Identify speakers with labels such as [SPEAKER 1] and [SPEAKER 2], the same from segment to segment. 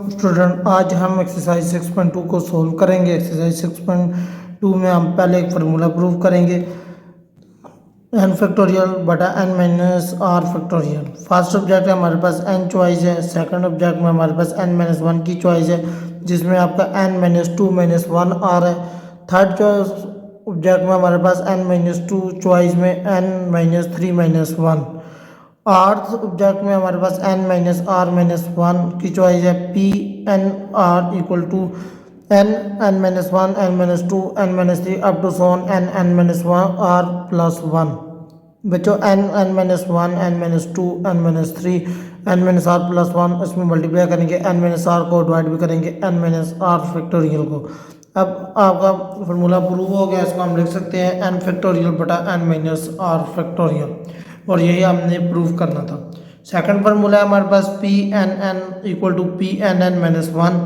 [SPEAKER 1] Student, आज हम exercise 6.2 को सोल्व करेंगे। एक्सरसाइज 6.2 में हम पहले एक फार्मूला प्रूव करेंगे, n फैक्टोरियल बटा n minus r factorial. First object है हमारे पास n चॉइस है, सेकंड ऑब्जेक्ट में हमारे पास n माइनस वन की चॉइस है जिसमें आपका n minus two minus one आ रहा है। थर्ड ऑब्जेक्ट में हमारे पास n माइनस टू चॉइस में n minus three minus one. Rth object में हमारे पास n minus r minus one की चॉइस है। P n r equal to n minus one, n minus two, n minus three up to so on n minus one r plus one. बच्चों n minus one, n minus two, n minus three, n minus r plus one, इसमें multiply करेंगे n minus r को, divide भी करेंगे n minus r factorial को। अब आपका formula prove हो गया, इसको हम लिख सकते हैं एन फैक्टोरियल बटा एन माइनस आर फैक्टोरियल, और यही हमने प्रूव करना था। सेकंड फार्मूला है हमारे पास P n n equal to P n n minus one,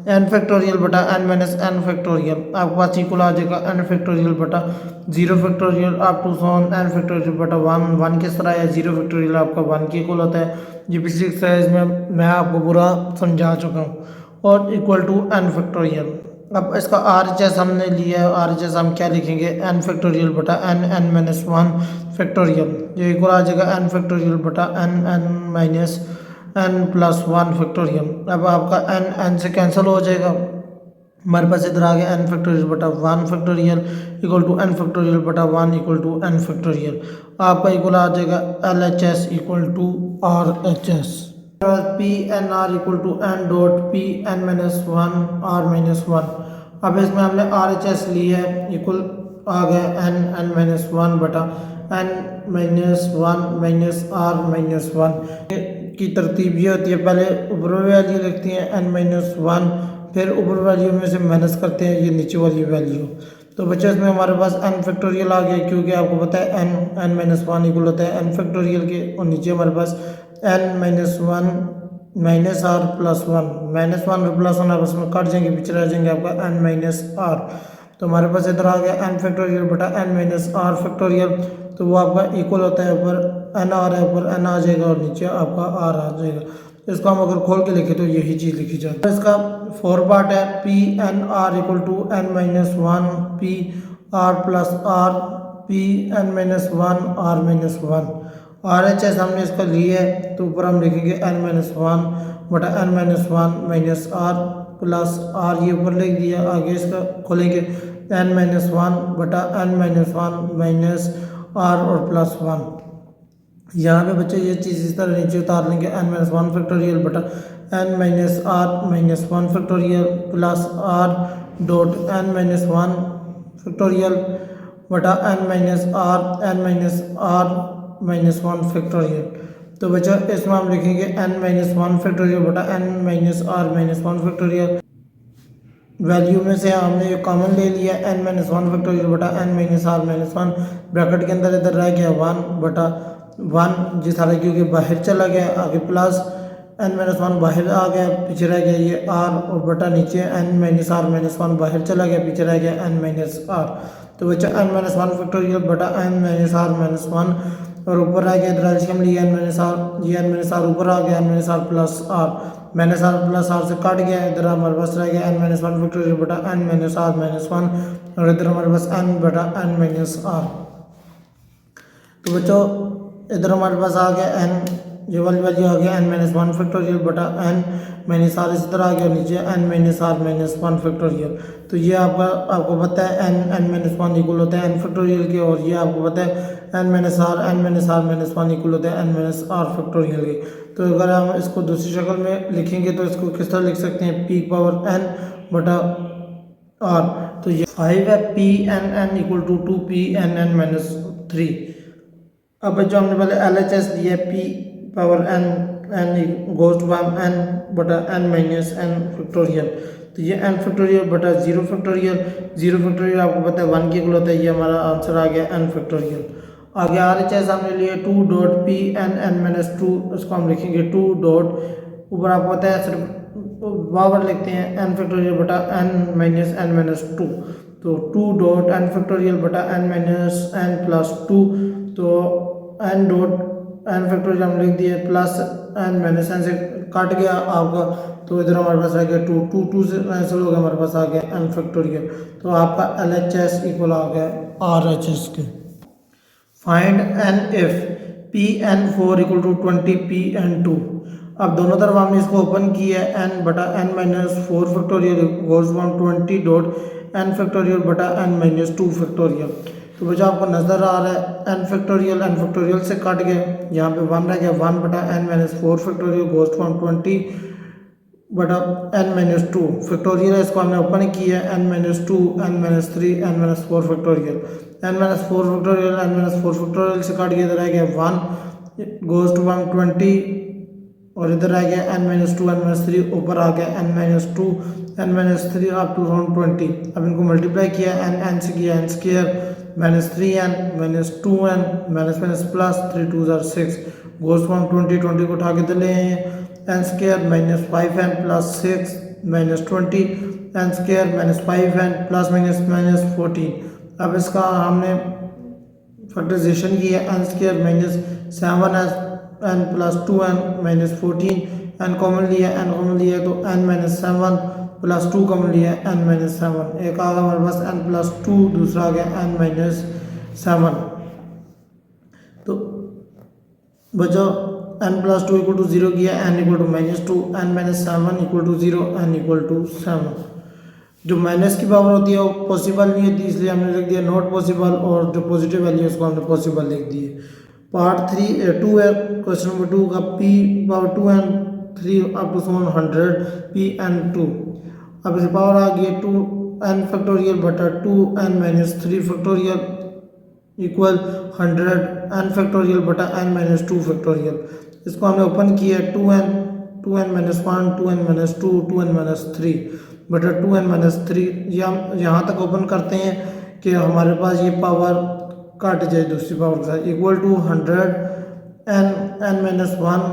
[SPEAKER 1] n factorial बटा एन माइनस एन फैक्टोरियल। आपके पास इक्वल आ जाएगा एन फैक्टोरियल बटा zero factorial up to so on n factorial बटा वन। वन किस तरह है, जीरो फैक्टोरियल आपका वन के इक्वल होता है। ये पिछली एक्सरसाइज में मैं आपको पूरा समझा चुका हूँ। और इक्वल टू एन फैक्टोरियल। अब इसका आर एच एस हमने लिया है, आर एच एस हम क्या लिखेंगे, एन फैक्टोरियल बटा n n minus one factorial. ये इक्वल आ जाएगा एन फैक्टोरियल बटा n n minus n plus one factorial. अब आपका एन एन से कैंसिल हो जाएगा, हमारे पास इधर आ गया एन फैक्टोरियल बटा one factorial equal to n factorial बटा one equal to n factorial. आपका इक्वल आ जाएगा L H S equal to R H S. P n r equal to n dot P n minus one r minus one. अब इसमें हमने are H S लिया है, equal आ गया एन एन माइनस वन बटा n minus one minus r minus one. की तरतीब ये होती है, पहले ऊपर वैल्यू लिखते हैं एन माइनस वन, फिर ऊपर वैल्यू में से माइनस करते हैं ये नीचे वाली वैल्यू। तो बच्चे इसमें हमारे पास एन फैक्टोरियल आ गया, क्योंकि आपको पता है एन माइनस वन इक्वल होता है एन फैक्टोरियल के, और नीचे हमारे पास n minus one minus r plus one. Minus one और प्लस वन आपस में कट जाएंगे, पीछे रह जाएंगे आपका एन माइनस आर। तो हमारे पास इधर आ गया एन फैक्टोरियल बटा एन माइनस आर फैक्टोरियल। तो वो आपका इक्वल होता है, ऊपर एन आर है, ऊपर एन आ जाएगा और नीचे आपका आर आ जाएगा। इसको हम अगर खोल के लिखे तो यही चीज़ लिखी जाती है। इसका फोर पार्ट है P n r equal to n minus one P r plus r P n minus one r minus one. R H S हमने इसका लिया है, तो ऊपर हम लिखेंगे एन माइनस वन बटा n minus one minus r plus r, ये ऊपर लिख दिया। आगे इसका खोलेंगे एन माइनस वन बटा n minus one minus r और प्लस वन। यहाँ पे बच्चे ये चीज़ इस तरह नीचे उतार लेंगे एन माइनस वन फैक्टोरियल बटा n minus r minus one factorial plus r dot n minus one factorial बटा n minus r minus one factorial. तो बच्चा इसमें हम लिखेंगे एन माइनस वन फैक्टोरियल बटा n minus r minus one factorial. Value में से हमने ये कॉमन ले लिया एन माइनस वन फैक्टोरियल बटा n minus r minus one. Bracket के अंदर इधर रह गया वन बटा वन, जिस तरह क्योंकि बाहर चला गया, आगे प्लस एन माइनस वन बाहर आ गया, पीछे रह गया ये आर, और बटा नीचे n minus r minus one बाहर चला गया, पीछे रह गया एन माइनस आर। तो बच्चा एन माइनस वन फैक्टोरियल बटा n minus r minus one, और ऊपर आ गया इधर एल्शियम लिया एन माइनस आर, ये एन माइनस आर ऊपर आ गया n minus r plus r, minus r plus r से कट गया, इधर हमारे पास रह गया एन माइनस वन फैक्टोरियल बटा n minus r minus one, और इधर हमारे पास एन बटा एन माइनस आर। तो बच्चों इधर हमारे पास आ गया एन, ये वाली वैल्यू आ गया एन माइनस वन फैक्टोरियल बटा एन माइनस आर, इस तरह आ गया नीचे n minus r minus one factorial. तो ये आपको पता है एन माइनस वन इक्वल होता है एन फैक्टोरियल के, और ये आपको पता है n minus r minus one equal होता है एन माइनस आर फैक्टोरियल के। तो अगर हम इसको दूसरी शक्ल में लिखेंगे तो इसको किस तरह लिख सकते हैं, पी पावर एन बटा आर। तो ये फाइव है, P n n equal to two P n n minus three. अब जो हमने पहले एल एच एस दिया P power n n goes to n बटा एन माइनस एन फैक्टोरियल। तो ये एन फैक्टोरियल बटा जीरो फैक्टोरियल आपको पता है वन के इक्वल होता है, ये हमारा आंसर आ गया एन फैक्टोरियल। आगे आर एच एस हमने लिए two dot P n n minus two, इसको हम लिखेंगे टू डॉट, ऊपर आपको पता है सिर्फ पावर लिखते हैं एन फैक्टोरियल बटा एन माइनस टू। तो टू डॉट एन फैक्टोरियल बटा n minus n plus two, तो एन डॉट एन फैक्टोरियल हमने लिख दिया प्लस एन माइनस एन से कट गया आपका, तो इधर हमारे पास आ गया टू, टू टू से कैंसिल हो गया, हमारे पास आ गया एन फैक्टोरियल। तो आपका एल एच एस इक्वल आ गया आर एच एस के। Find n if P n four equal to 20 P n two. अब दोनों तरफ हमने इसको ओपन किया है, एन बटा n minus four factorial goes from 20 dot n factorial बटा एन माइनस टू फैक्टोरियल। तो बच्चा आपको नजर आ रहा है एन फैक्टोरियल से कट गया, यहाँ पे वन रह गया, वन बटा n minus four factorial goes from 20 बटा एन माइनस टू फैक्टोरियल है, इसको हमने ओपन किया है n minus two n minus three n minus four factorial. N minus four factorial n minus four factorial से काट गया, इधर आ गया वन गोज टू 120 और इधर आ गया n minus two n minus three, ऊपर आ गया n minus two n minus three up to 120। अब इनको मल्टीप्लाई किया एन एन से किया n square minus three n minus two n minus minus plus three two जार सिक्स गोज फ्रॉम 20 20 को उठा के दे n square minus five n plus six minus 20 n square minus five n plus minus minus 14। अब इसका हमने factorization किया n square minus seven n plus two n minus 14 n common लिया तो n minus seven plus two common लिया n minus seven, एक आ गया हमारे पास एन प्लस टू, दूसरा आ गया एन माइनस सेवन। तो बचा n plus two equal to zero किया, n equal to minus two n minus seven equal to zero n equal to seven. जो माइनस की पावर होती है वो पॉसिबल नहीं होती, इसलिए हमने लिख दिया नॉट पॉसिबल, और जो पॉजिटिव वैल्यू है उसको हमने पॉसिबल लिख दी है। पार्ट 2 है क्वेश्चन नंबर 2 का, P power 2 n 3 up to 100 P n 2। अब इसे पावर आ गई 2 एन फैक्टोरियल बटा 2 n minus 3 factorial equal 100 n factorial बटा एन माइनस 2 फैक्टोरियल। इसको हमने ओपन किया 2 n minus 1 2 n minus 2 2 n minus 3 बटा 2 एन माइनस 3। ये हम यहाँ तक ओपन करते हैं कि हमारे पास ये पावर काट जाए दूसरी पावर के साथ, equal to 100 n minus 1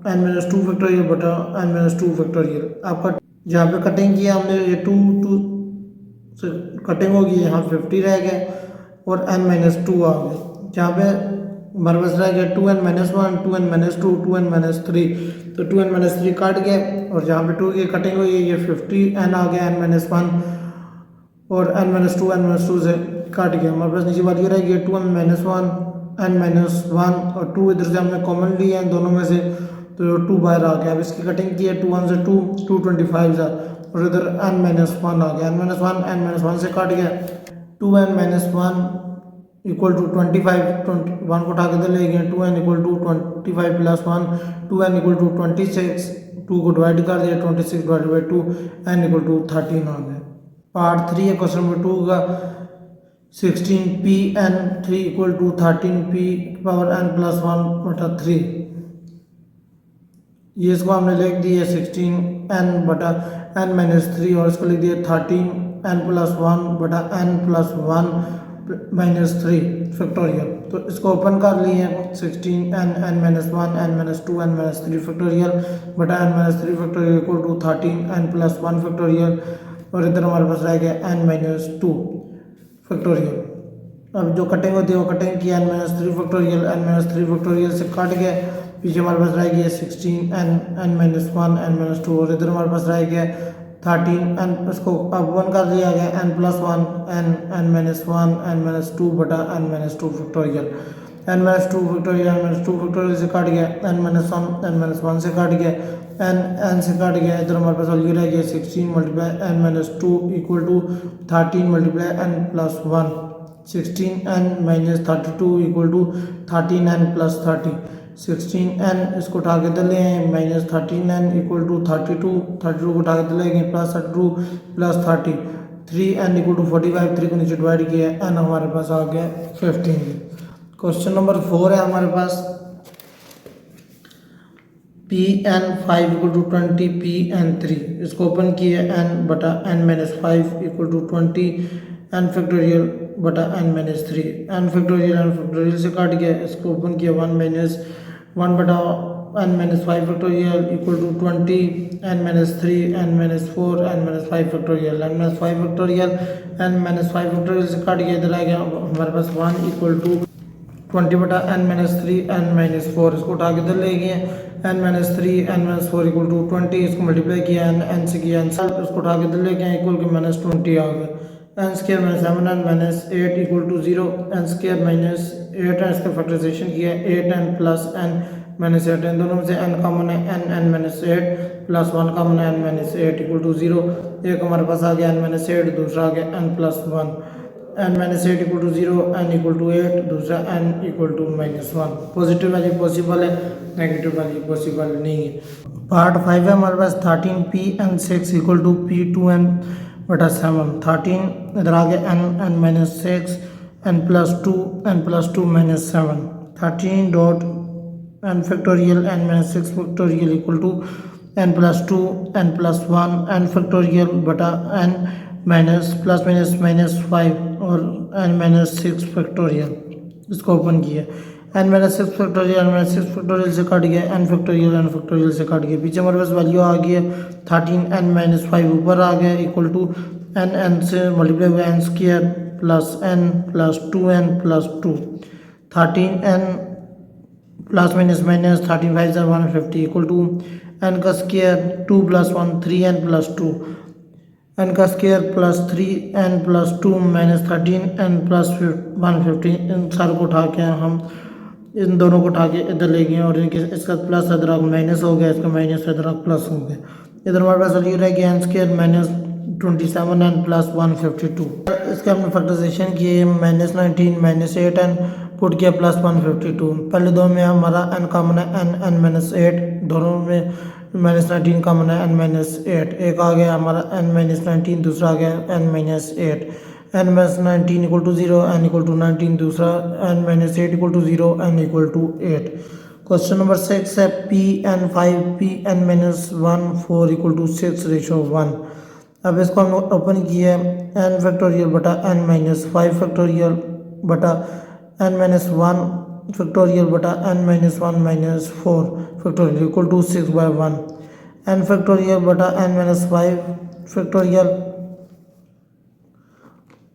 [SPEAKER 1] n minus 2 factorial बटा एन माइनस 2 फैक्टोरियल। आपका जहाँ पे कटिंग किया हमने ये 2 से कटिंग होगी, यहाँ 50 रह गया और एन माइनस 2 आ गया, जहाँ पे हमारे पास रह गया 2 n minus 1 2 n minus 2 2 n minus 3। तो 2 एन माइनस 3 काट गया और जहाँ पे 2 की कटिंग हुई है ये 50 एन आ गया एन माइनस 1 और एन माइनस 2 एन माइनस 2 से काट गया, हमारे पास नीचे वाली रह गई 2 एन माइनस 1 एन माइनस 1 और 2 इधर से हमने कॉमन लिया है दोनों में से, तो 2 बाहर आ गया। अब इसकी कटिंग की है 2 1 से 2 225 और इधर एन माइनस 1 आ गया, एन माइनस 1 एन माइनस 1 से काट गया, 2 एन माइनस 1 इक्वल टू 25 21 को उठा के दे लेंगे, 2 n equal to 25 plus 1 2 n equal to 26 2 को डिवाइड कर दिया 26 divide by 2 n equal to 13 आ गया। पार्ट 3 है क्वेश्चन नंबर 2 का, 16 P n 3 equal to 13 P power n plus 1 बटा 3। ये इसको हमने लिख दिया 16 एन बटा एन माइनस 3 और इसको लिख दिया 13 एन प्लस 1 बटा एन प्लस 1 माइनस 3 फैक्टोरियल। तो इसको ओपन कर लिए 16 n n minus 1 n minus 2 n minus 3 factorial बटा n minus 3 factorial equal to 13 n plus 1 factorial और इधर हमारे पास रह गया एन माइनस 2 फैक्टोरियल। अब जो कटिंग होती है वो कटिंग की n minus 3 factorial n minus 3 factorial से काट गया, पीछे हमारे पास रह गया 16 एन माइनस 1 एन माइनस 2 और इधर हमारे पास रह गया 13 एन, इसको अब 1 कर दिया गया n plus 1 n minus 1 n minus 2 बटा n minus 2 factorial. N minus 2 factorial से काट गया, एन माइनस 1 से काट गया, एन से काट गया, इधर हमारे पास वैल्यू रह गया 16 multiply n minus 2 equal to 13 multiply n plus 1 16 n minus 32 equal to 13 n plus 30 16 n इसको उठा के दे लें माइनस 13 एन इक्वल टू 32 को उठा के दे लेंगे plus 32 plus 30 3 n equal to 45 3 को नीचे डिवाइड किया एन हमारे पास आ गया 15। क्वेश्चन नंबर 4 है हमारे पास, P n 5 equal to 20 P n 3, इसको ओपन किया एन बटा n minus 5 equal to 20 n factorial बटा एन माइनस 3 एन फैक्टोरियल से काट गया, इसको ओपन किया 1 माइनस 1 बटा n minus 5 factorial equal to 20 n minus 3 n minus 4 n minus 5 factorial n minus 5 factorial n minus 5 factorial से काट गया, इधर आ गया हमारे पास 1 इक्वल टू 20 बटा n माइनस 3 n माइनस 4, इसको उठा के इधर ले गए n minus 3 n minus 4 equal to 20, इसको मल्टीप्लाई किया n से किया n साल, इसको उठा के इधर ले गए इक्वल के माइनस 20 आ गया n square minus 7n minus 8 equal to 0, n square minus 8 इसका फैक्टराइजेशन किया 8n प्लस n माइनस 8, इन दोनों में से n कॉमन है n माइनस 8 प्लस 1 कॉमन है n माइनस 8 इक्वल टू 0, एक हमारे पास आ गया n माइनस 8, दूसरा आ गया n plus 1, n minus 8 equal to 0, n equal to 8, दूसरा n equal to minus 1। Positive value possible है, नेगेटिव वैल्यू पॉसिबल नहीं है। पार्ट 5 है हमारे पास 13p n 6 equal to p 2n बटा 7, 13 इधर आ गया n minus 6 n plus 2 minus 7, 13 dot n factorial n minus 6 factorial equal to n plus 2 n plus 1 n factorial बटा n minus plus minus minus 5 और n minus 6 factorial, इसको open किया n minus 6 factorial से cut गया n factorial से cut गया, पीछे हमारे पास वैल्यू आ गई है 13 n माइनस 5 ऊपर आ गया इक्वल टू n से मल्टीप्लाई हुआ n square plus n plus 2n plus 2, 13n plus minus minus 13 5 150 equal to n का square 2 plus 1 3n plus 2, n का square plus 3n plus 2 minus 13n plus 150, इन सारे को उठा के हम इन दोनों को उठा के इधर ले गए और इनके इसका प्लस अदरक माइनस हो गया, इसका माइनस अदरक प्लस हो गया, इधर हमारे पास वैल्यू रह गया n square minus 27n plus 152, इसका हमने फैक्टराइजेशन किए माइनस 19 माइनस 8n पुट किया प्लस 152, पहले दो में हमारा n कॉमन है n माइनस 8, दोनों में माइनस 19 कॉमन है n माइनस 8, एक आ गया हमारा n माइनस 19, दूसरा आ गया n minus 8, n minus 19 equal to 0, n equal to 19, दूसरा n minus 8 equal to 0, n equal to 8। Question number 6 है p n 5 p n minus 1 4 equal to 6 ratio 1। अब इसको हम ओपन किया n फैक्टोरियल बटा n माइनस 5 फैक्टोरियल बटा n minus 1 factorial बटा n minus 1 minus 4 factorial equal to 6/1, n factorial बटा n minus 5 factorial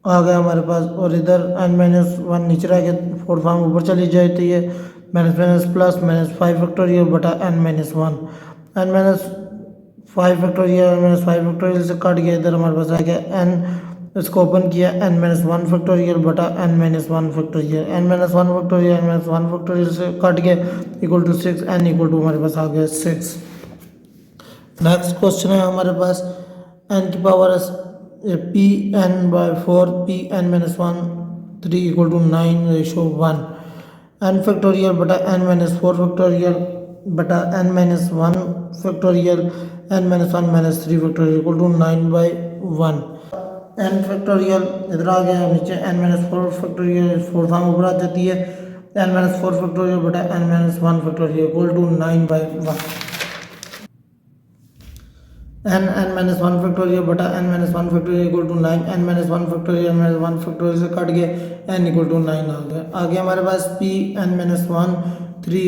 [SPEAKER 1] आ गया हमारे पास, और इधर n माइनस 1 नीचे रह गया, 4 फॉर्म ऊपर चली जाए तो ये minus minus plus minus 5 factorial बटा n minus 1, n minus 5 factorial से कट गया, इधर हमारे पास आ गया n, इसको ओपन किया n माइनस 1 फैक्टोरियल बटा n minus 1 factorial, n minus 1 factorial n minus 1 factorial से कट गया equal to 6, n equal to हमारे पास आ गया 6। नेक्स्ट क्वेश्चन है हमारे पास n की power p n by 4 p n minus 1 3 equal to 9 ratio 1, n factorial बटा n माइनस 4 फैक्टोरियल बटा n minus 1 factorial n minus 1 minus 3 factorial equal to 9/1, n factorial इधर आ गया, नीचे n माइनस 4 फैक्टोरियल 4 फॉर्म ऊपर आ जाती है, n माइनस 4 फैक्टोरियल बटा n minus 1 factorial equal to 9/1, n minus 1 factorial बटा n minus 1 factorial equal to 9, n minus 1 factorial n minus 1 factorial से कट गया n इक्वल टू 9 आ गया। आगे हमारे पास p n minus 1 3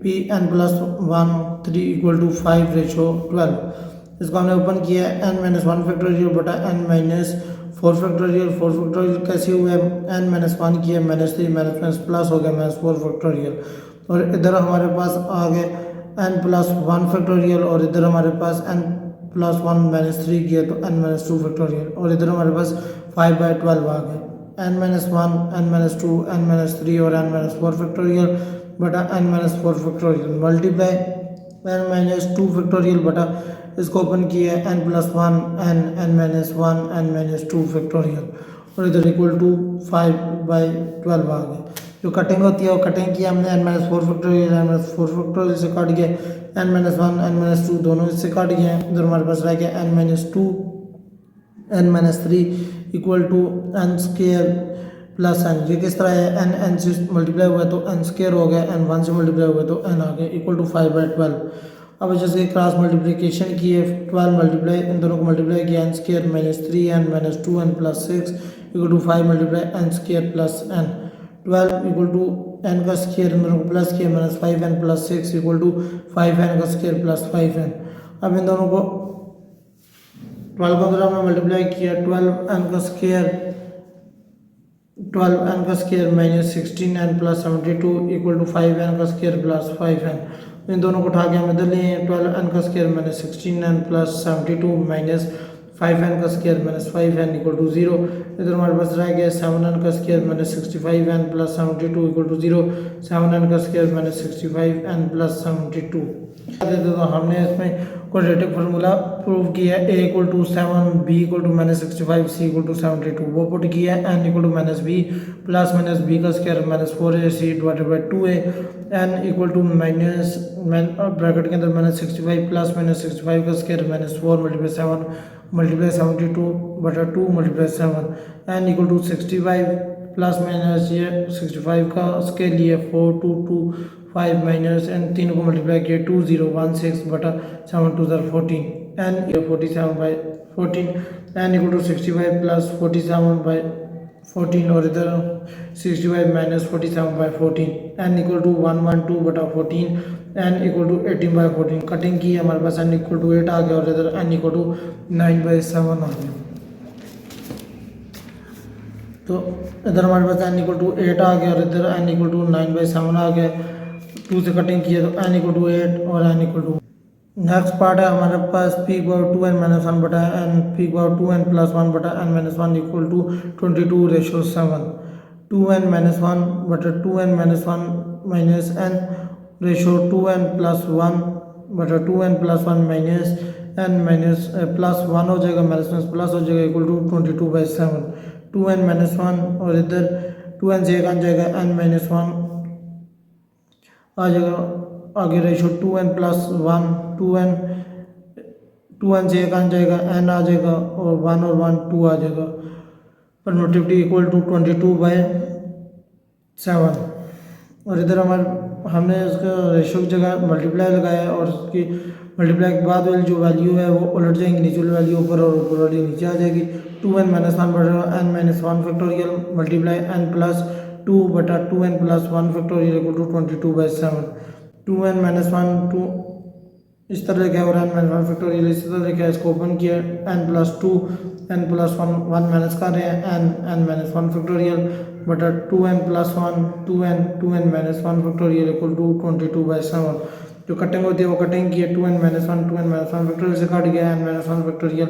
[SPEAKER 1] p n plus 1 3 equal to 5 ratio 12, इसको हमने ओपन किया n माइनस 1 फैक्टोरियल बटा n माइनस 4 फैक्टोरियल कैसे हुआ है, n माइनस 1 किया माइनस 3 माइनस प्लस हो गया माइनस 4 फैक्टोरियल, और इधर हमारे पास आ गए n प्लस 1 फैक्टोरियल, और इधर हमारे पास n प्लस 1 माइनस 3 किया तो n माइनस 2 फैक्टोरियल, और इधर हमारे पास 5/12 आ गए, n minus 1 n minus 2 n minus 3 और n माइनस 4 फैक्टोरियल बटा n minus 4 factorial multiply n minus 2 factorial बटा, इसको ओपन किया n plus 1 n minus 1 n minus 2 factorial, और इधर इक्वल टू 5/12 आ गए। जो कटिंग होती है वो कटिंग किया हमने, n minus 4 factorial n minus 4 factorial से काट गया, n माइनस 1 n माइनस 2 दोनों इससे काट गए, इधर हमारे पास रह गया n minus 2 n minus 3 equal to n square plus n, ये किस तरह है n से मल्टीप्लाई हुआ तो n स्क्वायर हो गया, n 1 से मल्टीप्लाई हुआ तो n आ गया इक्वल टू 5/12। अब जैसे क्रॉस मल्टीप्लिकेशन की है 12 मल्टीप्लाई इन दोनों को मल्टीप्लाई किया n square minus 3n minus 2n plus 6 equal to 5 multiply n square plus n, 12 equal to n का स्क्वायर इन दोनों को प्लस किया minus 5n plus 6 equal to 5n का स्क्वायर प्लस 5n। अब इन दोनों को 12 को अगर हमने मल्टीप्लाई किया 12n का स्क्वायर 12n का square minus 16n plus 72 equal to 5n का स्क्वायर प्लस 5n। इन दोनों को उठा के हम इधर लिए 12n का square minus 16n plus 72 minus 5n का square minus 5n equal to 0। इधर हमारे पास रह गया 7n का square minus 65n plus 72 equal to 0। 7n का स्क्वायर माइनस 65n प्लस 72। तो हमने इसमें क्वाड्रेटिक फार्मूला प्रूव किया है। a equal to 7, b equal to minus 65, c equal to 72। वो पुट किया है n equal to minus b plus minus b का square minus 4ac divided by 2a। n equal to minus bracket के अंदर minus 65 plus minus 65 का square minus 4 multiply 7 multiply 72 बटा 2 multiply 7। n equal to 65 plus minus ये 65 का scale लिए 4 2 2 5 minus N तीनों को मल्टीप्लाई किया 2 0 1 6 बटा 7 2 14 n 47 by 14। N equal to 65 plus 47 by 14 और इधर 65 minus 47 by 14। N equal to 112 बटा 14। N equal to 18 by 14। Cutting की हमारे पास एन इक्वल टू 8 आ गया और इधर एन इक्वल टू 9 बाई 7 आ गया। तो इधर हमारे पास एन इक्वल टू 8 आ गया और इधर एन इक्वल टू 9 बाई 7 आ गया। 2 से कटिंग किया तो एन इक्वल टू 8 और n equal to. Next part है हमारे पास पी पावर 2n माइनस 1 बटा N P power 2n plus 1 बटा n minus 1 equal to 22 ratio 7। 2n minus 1 बटा 2n minus 1 minus n ratio 2n plus 1 बटा 2n plus 1 minus n minus plus 1 हो जाएगा minus plus हो जाएगा equal to 22 by 7। 2n minus 1 और इधर 2n से एक आ जाएगा n माइनस 1 आ जाएगा। आगे रेशो 2n प्लस 1 2n से एक आ जाएगा n आ जाएगा और 1 और 1 2 आ जाएगा। Permittivity equal to 22 by 7। और इधर हमने इसका रेशो की जगह मल्टीप्लाई लगाया और उसकी मल्टीप्लाई के बाद वाली जो वैल्यू है वो उलट जाएंगी, नीचे वाली वैल्यू ऊपर और ऊपर वाली नीचे आ जाएगी। 2n माइनस 1 बटा n minus 1 factorial multiply n plus 2 बटा 2n plus 1 factorial equal to 22 by 7। 2n minus 1 2 इस तरह लिखा है और n माइनस 1 फैक्टोरियल इस तरह लिखा है। इसको ओपन किया n plus 2 n plus 1 1 minus कर रहे हैं n माइनस 1 फैक्टोरियल बटा 2n plus 1 2n minus 1 factorial equal to 22 by 7। जो कटिंग होती है वो कटिंग की है 2n माइनस 1 फैक्टोरियल से कट गया n minus 1 factorial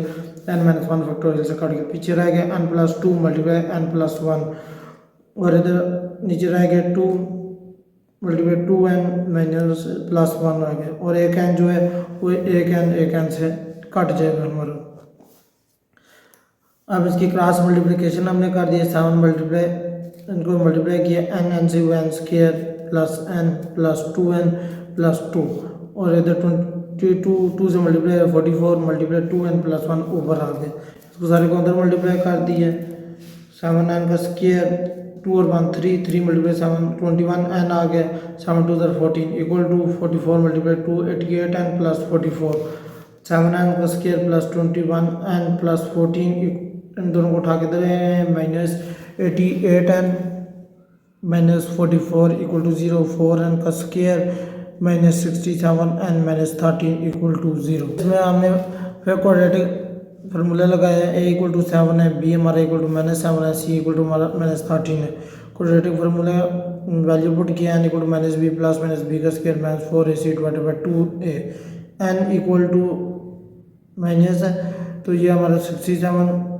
[SPEAKER 1] n minus 1 factorial से कट गया। पीछे रह गया n plus 2 multiply n plus 1 और इधर नीचे रह गया 2 मल्टीप्लाई 2n माइनस प्लस 1 आ गया और एक n जो है वो एक n से कट जाएगा हमारा। अब इसकी क्रॉस मल्टीप्लिकेशन हमने कर दिया 7 मल्टीप्लाई इनको मल्टीप्लाई किया n से n square plus n plus 2n plus 2 और इधर 2 से मल्टीप्लाई 44 मल्टीप्लाई 2n प्लस 1 ऊपर आ गया। इसको सारे को अंदर मल्टीप्लाई कर दिया 7n का स्क्वायर 2 और 1 3 मल्टीप्लाई 7 21n आ गया। 7 2 14 equal to 44 multiply 2 88n plus 44 7n का स्क्वायर प्लस 21n प्लस 14 इन दोनों को उठा के दे रहे हैं minus 88n minus 44 equal to 0 4n का square minus 67n minus 13 equal to 0। इसमें हमने फिर क्वाड्रेटिक फार्मूला लगाया है a इक्वल टू 7 है b हमारा इक्वल टू माइनस 7 है c इक्वल टू हमारा माइनस 13 है। क्वाड्रेटिक फार्मूला वैल्यू पुट किया n equal to minus b plus minus b का square minus 4ac divided by 2a n equal to minus है तो ये हमारा 67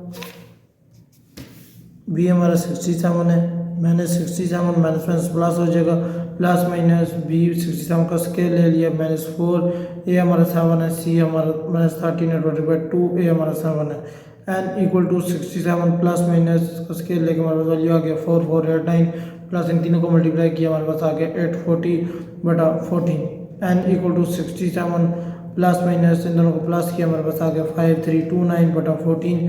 [SPEAKER 1] b हमारा 67 है माइनस 67 माइनस माइनस प्लस हो जाएगा प्लस माइनस b 67 का स्केल ले लिया माइनस 4 a हमारा 7 है c हमारा माइनस 13 है डिवाइडेड बाई 2 a हमारा 7 है n equal to 67 plus minus का स्केल लेके हमारे पास वैल्यू आ गया 4 4 8 9 प्लस इन तीनों को मल्टीप्लाई किया हमारे पास आ गया 840 बटा 14 n equal to 67 plus minus इन दोनों को प्लस किया हमारे पास आ गया 5329 बटा 14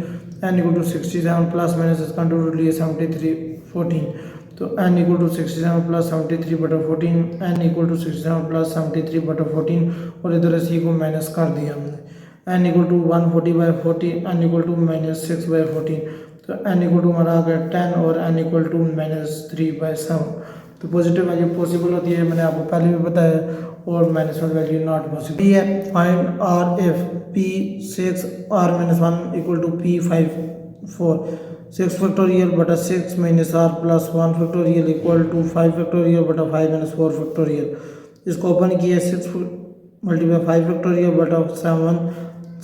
[SPEAKER 1] n equal to 67 plus minus इसका रूट लिया 73 14 तो n इक्वल टू 67 प्लस 73 बटा 14 n इक्वल टू 67 प्लस 73 बटा 14 और इधर सी को माइनस कर दिया हमने n equal to 140 by 40 n equal to minus 6 by 14 तो n इक्वल टू हमारा आ गया 10 और n equal to minus 3 by 7। तो पॉजिटिव वैल्यू पॉसिबल होती है मैंने आपको पहले भी बताया और minus one value not possible. p है find r if p 6 r minus 1 equal to p 5 4 6 factorial बटा 6 minus r plus 1 factorial equal to 5 factorial बटा 5 माइनस 4 फैक्टोरियल। इसको ओपन किया 6 मल्टीप्लाई 5 फैक्टोरियल बटा 7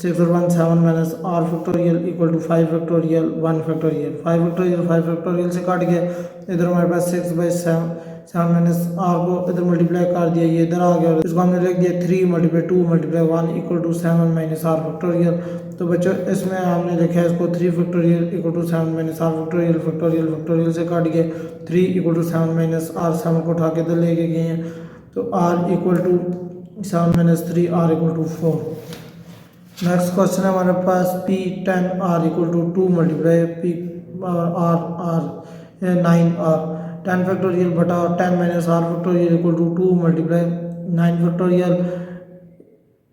[SPEAKER 1] 6 और 1 7 minus r factorial equal to 5 factorial 1 factorial. 5 factorial से काट गया, इधर हमारे पास 6/7 माइनस आर को इधर मल्टीप्लाई कर दिया, ये इधर आ गया, इसको हमने लिख दिया 3 multiply 2 multiply 1 equal to 7 minus r factorial. तो बच्चों इसमें हमने लिखा है इसको 3 factorial equal to 7 minus r factorial. Factorial से काट गया 3 इक्वल टू 7 माइनस आर, 7 को उठा के इधर लेके गए हैं, तो r equal to 7 minus 3 r equal to 4। Next question है हमारे पास P 10 r equal to 2 multiply P r 9 r 10 factorial बटा 10 minus r factorial equal to 2 multiply 9 factorial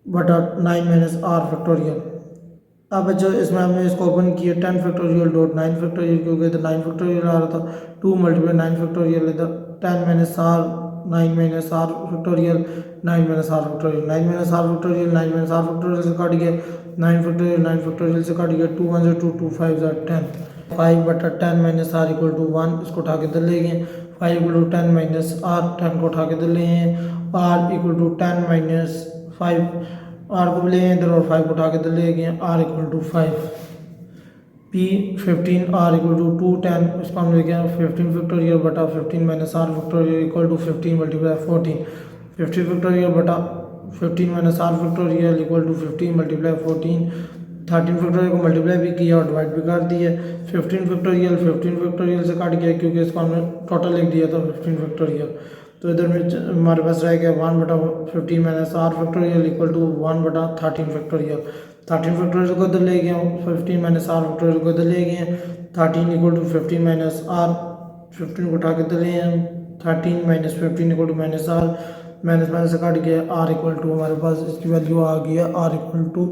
[SPEAKER 1] बटा 9 माइनस आर फैक्टोरियल। अब जो इसमें हमने इसको ओपन किया 10 फैक्टोरियल डॉट 9 फैक्टोरियल, क्योंकि इधर 9 फैक्टोरियल आ रहा था, 2 मल्टीप्लाई 9 फैक्टोरियल इधर 10 minus r 9 minus r factorial 9 minus r factorial 9 minus r factorial 9 minus r factorial से काट गया 9 फैक्टोरियल से काट गया 2 1 2 2 5 10 5 बटा 10 माइनस आर इक्वल टू 1, इसको उठा के इधर ले गए 5 इक्वल टू 10 माइनस आर, 10 को उठा के इधर ले हैं, r equal to 10 minus 5, r को ले इधर और 5 को उठा के इधर ले गए, r equal to 5। P 15 r equal to 2 10, इसको हम लेके 15 फैक्टोरियल बटा 15 minus r factorial equal to 15 multiply 14 50 factorial बटा 15 minus r factorial equal to 15 multiply 14 13 factorial को मल्टीप्लाई भी किया और डिवाइड भी कर दिया। 15 फैक्टोरियल से काट गया, क्योंकि इसको हमने टोटल लिख दिया था 15 फैक्टोरियल, तो इधर में हमारे पास रह गया 1 बटा 15 minus r factorial equal to 1 बटा 13 फैक्टोरियल। 13 फैक्टोरियल को इधर ले गया, 15 माइनस आर फैक्टोरियल को इधर ले गए, 13 इक्वल टू 15 माइनस आर, 15 को उठा के इधर ले 13 minus 15 equal to minus r, minus से काट गया, आर इक्वल टू हमारे पास इसकी वैल्यू आ गया r equal to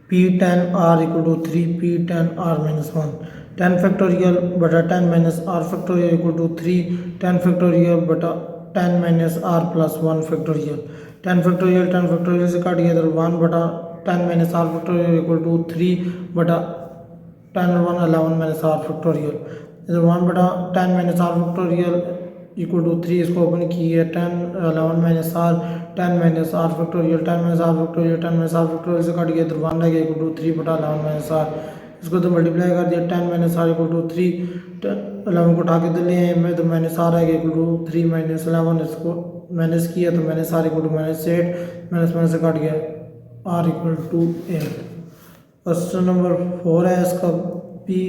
[SPEAKER 1] p 10 r equal to 3 p 10 r minus 1 10 factorial बटा 10 minus r factorial equal to 3 10 factorial बटा 10 minus r plus 1 factorial. 10 factorial से काट गया, इधर 1 बटा 10 minus r factorial equal to 3 बटा 10 और 1 11 माइनस आर फैक्टोरियल, इधर 1 बटा 10 minus r factorial equal to 3, इसको ओपन किया 10 11 minus r 10 minus r factorial 10 minus r factorial 10 minus r factorial से काट गया, इधर 1 रह गया इक्वल टू 3 बटा 11 माइनस आर, इसको तो मल्टीप्लाई कर दिया 10 माइनस आर इक्वल टू 3 11 को उठा के दिले में, तो माइनस आर आएगा इक्वल टू 3 माइनस 11, इसको माइनस किया तो minus r equal to minus 8 minus से काट गया r equal to 8। Question number 4 है इसका p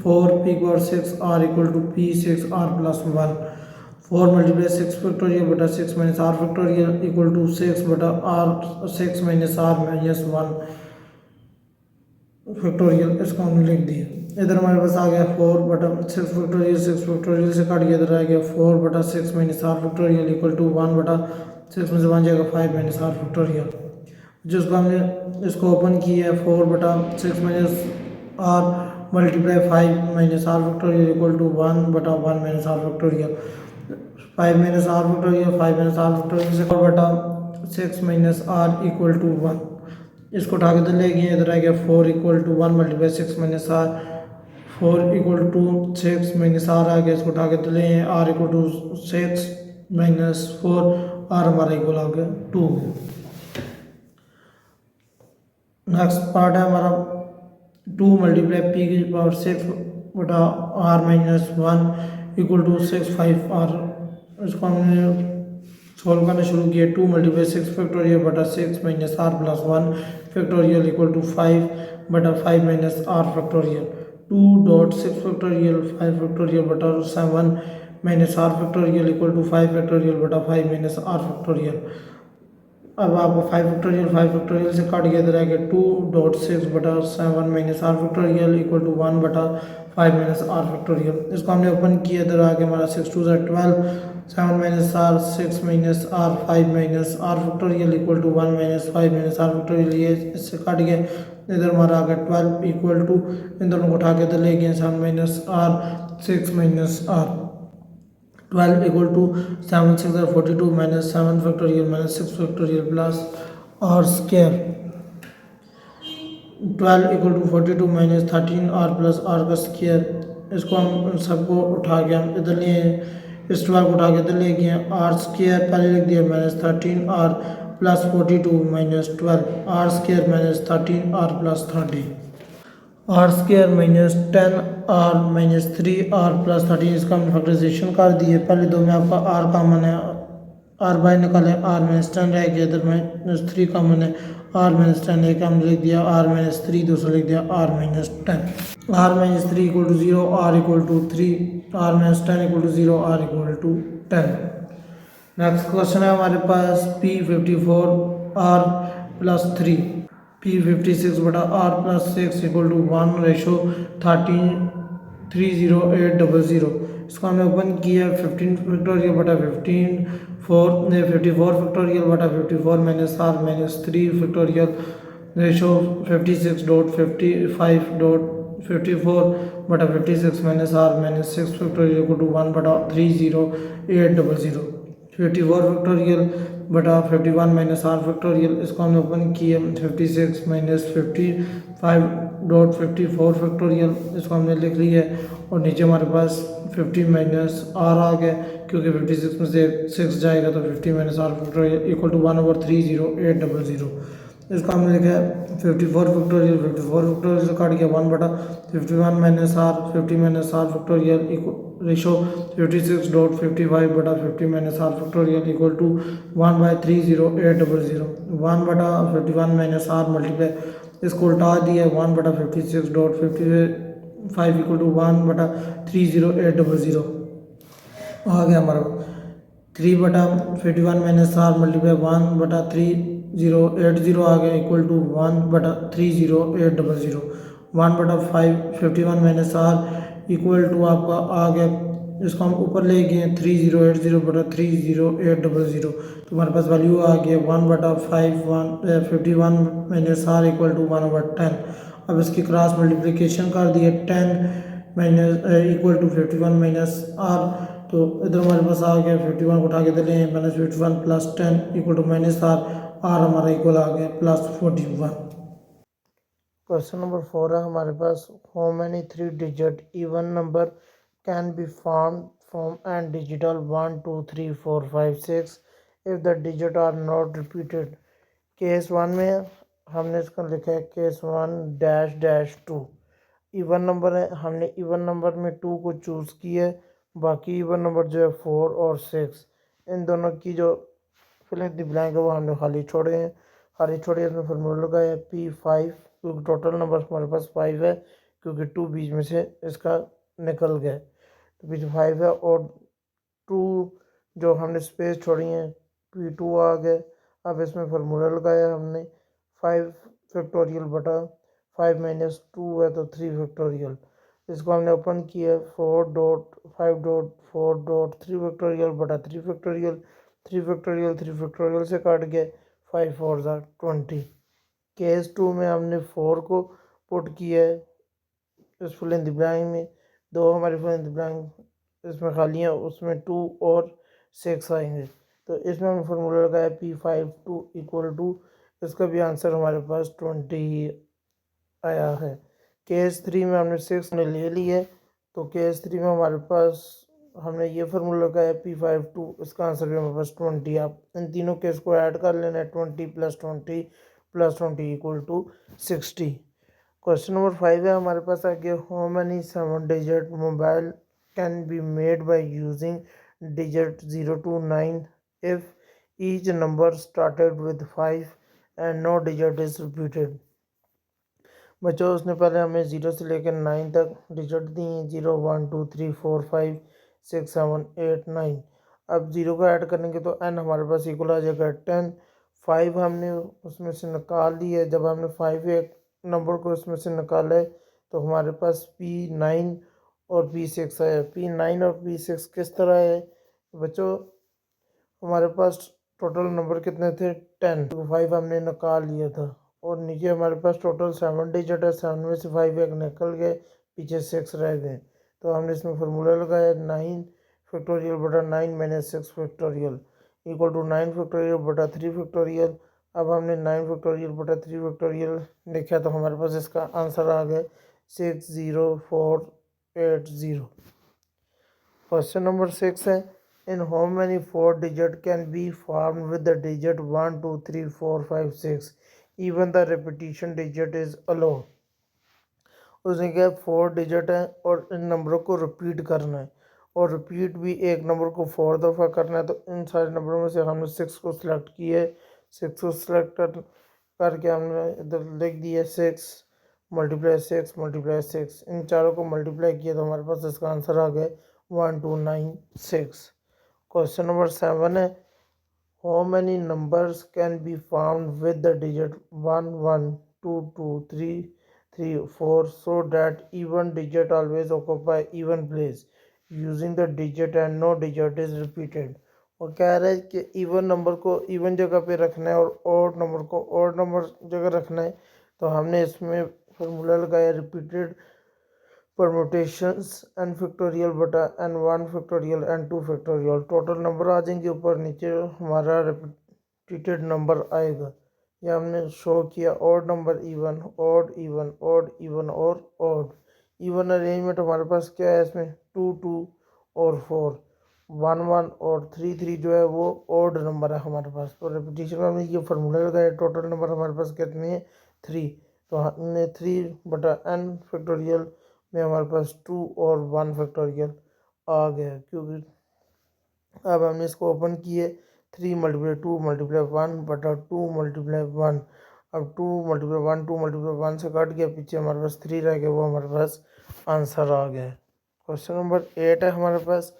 [SPEAKER 1] 4 p power 6 r equal to p 6 r plus 1 4 multiply 6 factorial बटा 6 minus r factorial equal to 6 बटा r 6 minus r minus 1 factorial, इसको हमने लिख दिया। इधर हमारे पास आ गया 4 बटा 6 फैक्टोरियल से काट गया, इधर आ गया 4 बटा 6 minus r factorial equal to 1 बटा 6 में से 1 जाएगा 5 माइनस आर फैक्टोरियल, जिसको हमने इसको ओपन किया है 4 बटा 6 minus r multiply 5 minus r factorial equal to 1 बटा 1 minus r factorial 5 minus r factorial 5 minus r factorial से 4 बटा 6 माइनस आर इक्वल टू 1, इसको उठा के इधर ले गए, इधर आ गया 4 equal to 1 multiply 6 minus r 4 equal to 6 minus r आ गया, इसको उठा के इधर ले r equal to 6 minus 4 r हमारा इक्वल आ गया 2। नेक्स्ट पार्ट है हमारा 2 मल्टीप्लाई पी की पावर 6 बटा r minus 1 equal to 6 5 r, इसको हमने सॉल्व करना शुरू किया 2 मल्टीप्लाई 6 फैक्टोरियल बटा 6 minus r plus 1 factorial equal to 5 बटा 5 minus r factorial 2 dot 6 factorial 5 factorial बटा 7 minus r factorial equal to 5 factorial बटा 5 माइनस आर फैक्टोरियल। अब आपको 5 फैक्टोरियल से काट गया, इधर आ गया 2 डॉट 6 बटा 7 minus r factorial equal to 1 बटा 5 माइनस आर फैक्टोरियल, इसको हमने ओपन किया, इधर आ गया हमारा 6 2 12 7 minus r 6 minus r 5 minus r factorial equal to 1 minus 5 minus r factorial, ये इससे काट गया, इधर हमारा आ गया 12 इक्वल टू इन दोनों को उठा के इधर ले गए 7 minus r 6 minus r 12 equal to 7 6 42 minus 7 factorial minus 6 factorial plus r square 12 equal to 42 minus 13 r plus r का स्क्वायर इसको हम सबको उठा के हम इधर लिए, इस 12 को उठा के इधर ले गए। आर स्क्र पहले लिख दिया -13 r plus 42 -12 r square -13 r plus 30 r square -10 are -3 r plus 13। इसका हम फैक्टराइजेशन कर दिए। पहले दो में आपका आर कॉमन है, आर बाई निकाले, आर -10 रह गया, इधर -3 कॉमन है, आर -10 एक हमने लिख दिया, आर -3 दूसरा लिख दिया, R -10 are -3 equal to 0, R equal to 3, R -10 equal to 0, R equal to 10। Next question है हमारे पास P54 आर प्लस 3, P56 बटा R plus 6 equal to 1 ratio 30800। इसको हमने ओपन किया 15 फैक्टोरियल बटा 54 फैक्टोरियल बटा 54 minus r minus 3 factorial ratio 56.55.54 बटा 56 minus r minus 6 factorial equal to 1 बटा 30800। 54 फैक्टोरियल बटा 51 माइनस आर फैक्टोरियल, इसको हमने ओपन किया 56 माइनस 55.54 फैक्टोरियल, इसको हमने लिख लिया है। और नीचे हमारे पास 50 माइनस आर आ गया, क्योंकि 56 में से 6 जाएगा तो 50 minus r factorial equal to 1/30800। इसका हमने लिखा है 54 फैक्टोरियल से काट गया 1 बटा 51 minus r 50 minus r factorial ratio 56.55 बटा 50 minus r factorial equal to 1/30800। 1 बटा 51 माइनस आर मल्टीप्लाई, इसको उल्टा दिया 1 बटा 56.55 इक्वल टू 1 बटा 30800 आ गया हमारा। 3 बटा 51 माइनस आर मल्टीप्लाई 1 बटा 3080 आ गया इक्वल टू 1 बटा 30800। 1 बटा 51 माइनस आर इक्वल टू आपका आ गया, इसको हम ऊपर ले गए 3080 बटा 30800, तो हमारे पास वैल्यू आ गया 1 बटा 51 माइनस आर इक्वल टू 1/10। अब इसकी क्रॉस मल्टीप्लिकेशन कर दिया 10 minus equal to 51 minus r, तो इधर हमारे पास आ गया 51 को उठा के इधर ले -51 plus 10 equal to minus r हमारा इक्वल आ गया +41। क्वेश्चन नंबर 4 है हमारे पास, how many 3 digit even number can be form from n digital 1 2 3 4 5 6 if the digit are not repeated. Case 1 में हमने इसका लिखा है केस 1-2 इवन नंबर है, हमने इवन नंबर में 2 को चूज़ किया है, बाकी इवन नंबर जो है 4 और 6, इन दोनों की जो फिल इन द ब्लैंक है वो हमने खाली छोड़े हैं। खाली छोड़े इसमें फार्मूला लगाया है P5, क्योंकि टोटल नंबर हमारे पास 5 है, क्योंकि 2 बीच में से इसका निकल गया तो बीच 5 है, और 2 जो हमने स्पेस छोड़ी है P2 आ गए। अब इसमें फार्मूला लगाया हमने 5 फैक्टोरियल बटा 5 माइनस 2 है तो 3 फैक्टोरियल, इसको हमने ओपन किया 4.5.4.3 फैक्टोरियल बटा 3 फैक्टोरियल, 3 फैक्टोरियल से काट गए 5 4 20। केस 2 में हमने 4 को पुट किया है इस फिल इन द ब्लैंक में, दो हमारे फिल इन द ब्लैंक इसमें खाली हैं, उसमें 2 और 6 आएंगे, तो इसमें हमने फार्मूला लगाया P52 इक्वल टू, इसका भी आंसर हमारे पास 20 ही आया है। केस 3 में हमने 6 ने ले ली है, तो केस 3 में हमारे पास हमने ये फार्मूला लगाया P52, इसका आंसर भी हमारे पास 20। आप इन तीनों केस को ऐड कर लेना है 20 + 20 + 20 इक्वल टू 60। क्वेश्चन नंबर 5 है हमारे पास आगे, how many 7 digit mobile can be made by using digit 0 to 9 if each number started with 5 and no digit is repeated. बच्चों उसने पहले हमें 0 से लेकर 9 तक डिजिट दी हैं, 0 1 2 3 4 5 6 7 8 9। अब 0 को ऐड करेंगे तो n हमारे पास इक्वल आ जाएगा 10। 5 हमने उसमें से निकाल लिया है, जब हमने 5 एक नंबर को उसमें से निकाला है तो हमारे पास P9 और P6 है। P9 और P6 किस तरह है बच्चों, हमारे पास टोटल नंबर कितने थे 10, तो 5 हमने निकाल लिया था, और नीचे हमारे पास टोटल 7 डिजिट है, 7 में से 5 एक निकल गए, पीछे 6 रह गए, तो हमने इसमें फार्मूला लगाया 9 फैक्टोरियल बटा 9 minus 6 factorial equal to 9 factorial बटा 3 फैक्टोरियल। अब हमने 9 फैक्टोरियल बटा 3 फैक्टोरियल लिखा तो हमारे पास इसका आंसर आ गया 6048 80। क्वेश्चन नंबर 6 है, इन how many 4 digit can be form with the digit 1 2 3 4 5 6 even the repetition digit is allowed. उसने क्या 4 डिजिट है और इन नंबरों को रिपीट करना है और रिपीट भी एक नंबर को 4 दफ़ा करना है। तो इन सारे नंबरों में से हमने 6 को सिलेक्ट किया है। 6 को सिलेक्ट करके हमने इधर लिख दिया 6 मल्टीप्लाई 6 मल्टीप्लाई 6, इन चारों को मल्टीप्लाई किया तो हमारे पास इसका आंसर आ गया 1296। क्वेश्चन नंबर 7 है, how many numbers can be formed with the digit 1 1 2 2 3 3 4 so that even digit always occupy even place using the digit and no digit is repeated। और कह रहा है कि इवन नंबर को इवन जगह पे रखना है और ऑड नंबर को ऑड नंबर जगह रखना है। तो हमने इसमें फार्मूला लगाया रिपीटेड परमुटेशंस n फैक्टोरियल बटा n1 factorial n2 factorial, total number आ जाएंगे ऊपर, नीचे हमारा रिपीटेड नंबर आएगा। ये हमने शो किया odd number even odd even odd even और ऑड। इवन अरेंजमेंट हमारे पास क्या है, इसमें 2 2 और 4, 1 1 और 3 3 जो है वो ऑड नंबर है हमारे पास। तो रिपीटेशन में हमने ये फार्मूला लगाया, टोटल नंबर हमारे पास कितने हैं 3। तो हमने 3 बटा n फैक्टोरियल में हमारे पास 2 और 1 फैक्टोरियल आ गया, क्योंकि अब हमने इसको ओपन किए 3 मल्टीप्लाई 2 मल्टीप्लाई 1 बटा 2 मल्टीप्लाई 1। अब 2 मल्टीप्लाई 1 2 मल्टीप्लाई 1 से कट गया, पीछे हमारे पास 3 रह गया, वो हमारे पास आंसर आ गया। क्वेश्चन नंबर 8 है हमारे पास,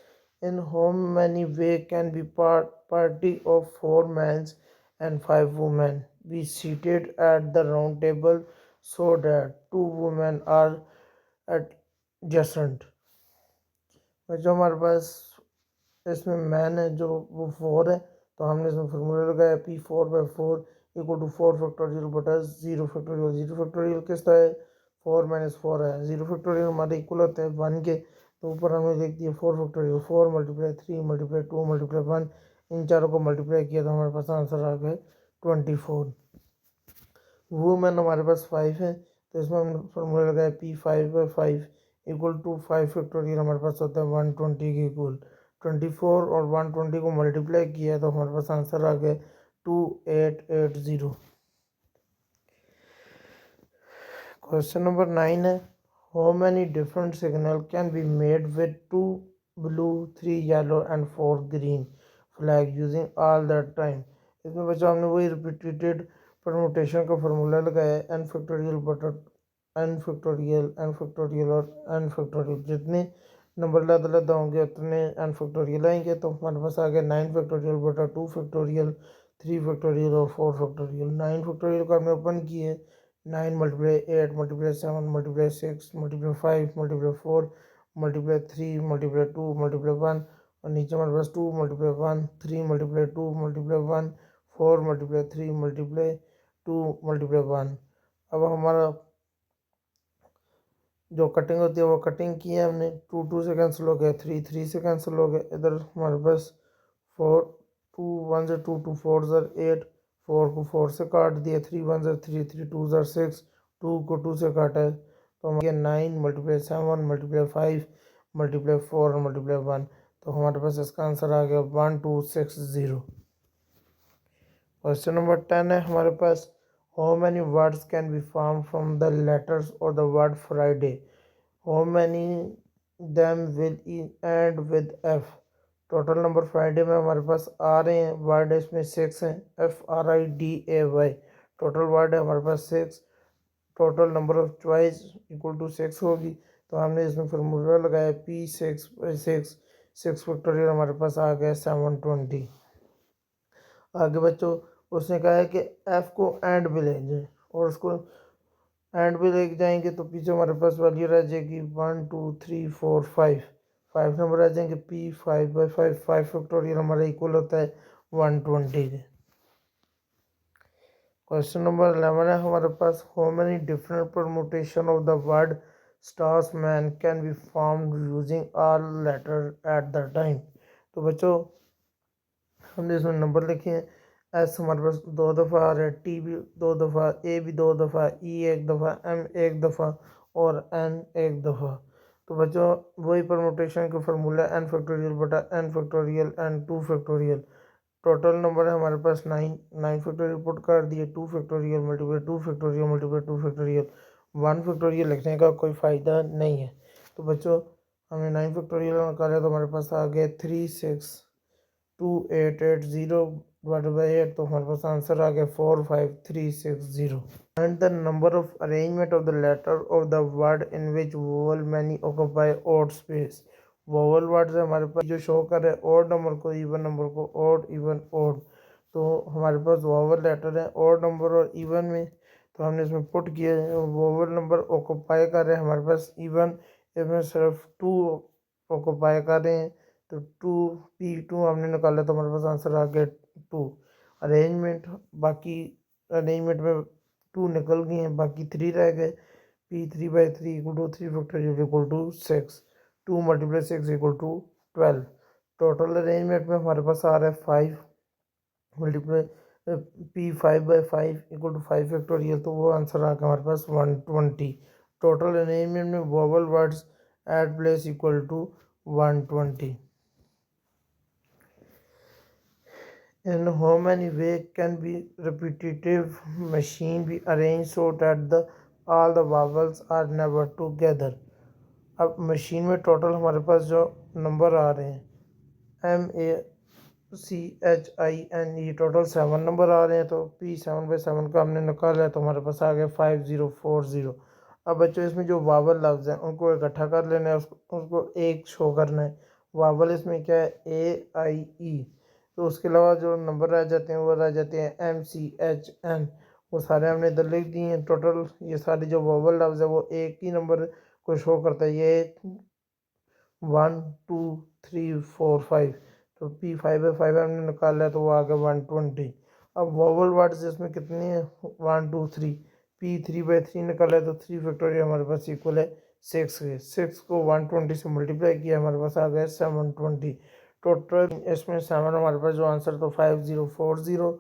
[SPEAKER 1] in how many way can be party of 4 mens and 5 women be seated at the round table so that 2 women are adjacent. जो हमारे पास इसमें मैन है जो वो 4 है, तो हमने इसमें फार्मूला लगाया P4/4 इक्वल टू 4 फैक्टोरियल बटा 0 फैक्टोरियल। 0 फैक्टोरियल किस तरह है, 4 - 4 है, 0 फैक्टोरियल हमारे इक्वल होते हैं 1 के, तो ऊपर हमने लिख दिया 4 फैक्टोरियल, 4 मल्टीप्लाई 3 मल्टीप्लाई 2 मल्टीप्लाई 1, इन चारों को मल्टीप्लाई किया तो हमारे पास आंसर आ गया 24। वुमेन हमारे पास 5 है, तो इसमें हमने फार्मूला लगाया P5/5 इक्वल टू 5 फैक्टोरियल, हमारे पास होता है 120 के इक्वल। 24 और 120 को मल्टीप्लाई किया तो हमारे पास आंसर आ गया 2880। क्वेश्चन नंबर 9 है, how many different signal can be made with 2 blue 3 yellow and 4 green flag using all that time. इसमें बच्चों हमने वही रिपीटेड परमुटेशन का फार्मूला लगाया n फैक्टोरियल बटा n फैक्टोरियल n फैक्टोरियल और n फैक्टोरियल, जितने नंबर लद होंगे उतने n फैक्टोरियल आएंगे। तो हमारे पास आ गया 9 फैक्टोरियल बटा 2 फैक्टोरियल 3 फैक्टोरियल और 4 फैक्टोरियल। 9 फैक्टोरियल को हमने ओपन किए, 9 multiply 8 multiply 7 multiply 6 multiply 5 multiply 4 multiply 3 multiply 2 multiply 1, और नीचे हमारे पास 2 multiply 1 3 multiply 2 multiply 1 4 multiply 3 multiply 2 multiply 1। अब हमारा जो कटिंग होती है वो कटिंग की है हमने, 2 2 से कैंसिल हो गया, 3 3 से कैंसिल हो गया, इधर हमारे पास 4 2 1 से 2 2 4 ज़र 8, 4 को 4 से काट दिया, 3 1 ज़र 3 3 2 ज़र 6, 2 को 2 से काटा है तो हमारे 9 मल्टीप्लाई 7 मल्टीप्लाई 5 मल्टीप्लाई 4 और मल्टीप्लाई 1, तो हमारे पास इसका आंसर आ गया 1260। क्वेश्चन नंबर 10 है हमारे पास, how many words can be formed from the letters or the word Friday? How many them will end with F? Total number Friday में हमारे पास आ रहे हैं, वर्ड इसमें 6 हैं, FRIDAY, टोटल वर्ड है हमारे पास 6, total number of choice equal to 6 होगी। तो हमने इसमें फार्मूला लगाया P6/6, 6 फैक्टोरियल हमारे पास आ गया 720। आगे बच्चों उसने कहा है कि एफ को एंड भी ले जाए, और उसको एंड भी ले जाएंगे तो पीछे हमारे पास वैल्यू रह जाएगी 1 2 3 4 5, 5 नंबर आ जाएंगे। P5/5, 5 फैक्टोरियल हमारा इक्वल होता है 120 के। क्वेश्चन नंबर 11 है हमारे पास, how many different permutation of the word stars man can be formed using all letter at the time. तो बच्चों हमने इसमें नंबर लिखे हैं, एस हमारे पास 2 दफ़ा आ रहा है, टी भी 2 दफ़ा, ए भी 2 दफ़ा, ई 1 दफ़ा, एम 1 दफ़ा और एन 1 दफ़ा। तो बच्चों वही परमुटेशन का फार्मूला n फैक्टोरियल बटा n factorial and 2 factorial. Total number है हमारे पास 9, 9 फैक्टोरियल पुट कर दिए, 2 factorial multiply 2 factorial multiply 2 factorial, 1 factorial लिखने का कोई फ़ायदा नहीं है। तो बच्चों हमने 9 फैक्टोरियल निकाला तो हमारे पास आ गया 3628880 डिवाइडेड बाई 8, तो हमारे पास आंसर आ गया 45360। And the number of arrangement of the letter of the word in which vowel many occupy odd space. Vowel word से हमारे पास जो शो कर रहा है ऑड नंबर को, इवन नंबर को, ऑड इवन ऑड, तो हमारे पास वोवल लेटर है ऑड नंबर और इवन में, तो हमने इसमें पुट किया है वोवल नंबर ऑक्यूपाई कर रहे हैं हमारे पास इवन, इसमें सिर्फ 2 ऑक्यूपाई कर रहे हैं, तो 2 हमने निकाला तो हमारे पास आंसर आ गया 2। अरेंजमेंट, बाकी अरेंजमेंट में 2 निकल गए हैं, बाकी 3 रह गए। P3/3 equal to 3 factorial equal to 6, 2 multiply 6 equal to 12। Total arrangement में हमारे पास आ रहा है 5 multiply P5/5 equal to 5 factorial, तो वो आंसर आ गया हमारे पास 120। टोटल अरेंजमेंट में vowel words at place equal to 120। In how many ways can be repetitive machine be arranged so that all the vowels are never together। अब machine में total हमारे पास जो नंबर आ रहे हैं MACHIN, ये टोटल 7 नंबर आ रहे हैं, तो P7/7 का हमने निकाला है तो हमारे पास आ गया 5040। अब बच्चों इसमें जो वावल लफ्ज़ हैं उनको इकट्ठा कर लेना है, उसको एक शो करना है। वावल इसमें क्या है AIE, तो उसके अलावा जो नंबर रह जाते हैं वो रह जाते हैं MCHN, वो सारे हमने इधर लिख दिए हैं। टोटल ये सारे जो वोवल लफ्ज़ है वो एक ही नंबर को शो करता है, ये 1 2 3 4 5, तो P5/5 हमने निकाला है तो वो आ गया 120। अब वोवल वर्ड्स इसमें कितने हैं 1 2 3, P3/3 निकाला है तो 3 फैक्टोरियल हमारे पास इक्वल है 6 के। 6 को 120 से मल्टीप्लाई किया हमारे पास आ गया 720। टोटल इसमें 7 हमारे पास जो आंसर तो 5040।